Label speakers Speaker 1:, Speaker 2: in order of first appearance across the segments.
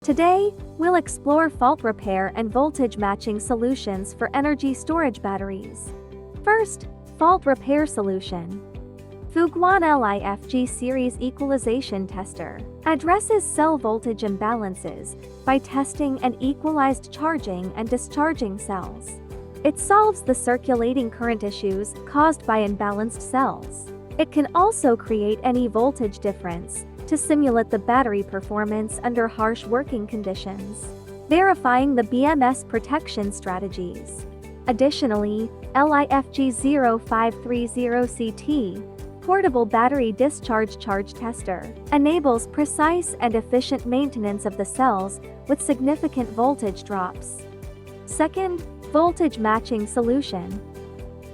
Speaker 1: Today, we'll explore fault repair and voltage matching solutions for energy storage batteries. First, fault repair solution. FUGUANG LIFG Series Equalization Tester addresses cell voltage imbalances by testing an equalized charging and discharging cells. It solves the circulating current issues caused by imbalanced cells. It can also create any voltage difference to simulate the battery performance under harsh working conditions, verifying the BMS protection strategies. Additionally, LIFG 0530CT Portable Battery Discharge Charge Tester enables precise and efficient maintenance of the cells with significant voltage drops. Second, voltage matching solution.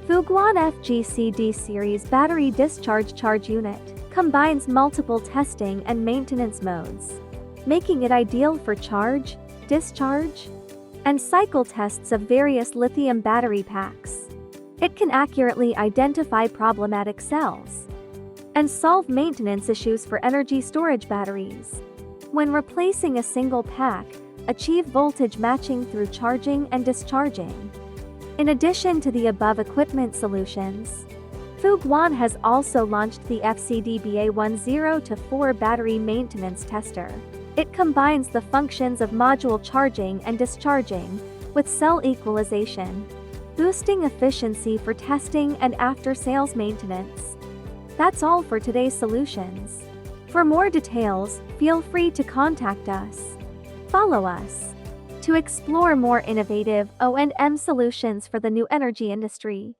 Speaker 1: FUGUANG FGCD Series Battery Discharge Charge Unit combines multiple testing and maintenance modes, making it ideal for charge, discharge, and cycle tests of various lithium battery packs. It can accurately identify problematic cells and solve maintenance issues for energy storage batteries. When replacing a single pack, achieve voltage matching through charging and discharging. In addition to the above equipment solutions, FUGUANG has also launched the FCDBA10-4 Battery Maintenance Tester. It combines the functions of module charging and discharging with cell equalization, boosting efficiency for testing and after-sales maintenance. That's all for today's solutions. For more details, feel free to contact us. Follow us to explore more innovative O&M solutions for the new energy industry.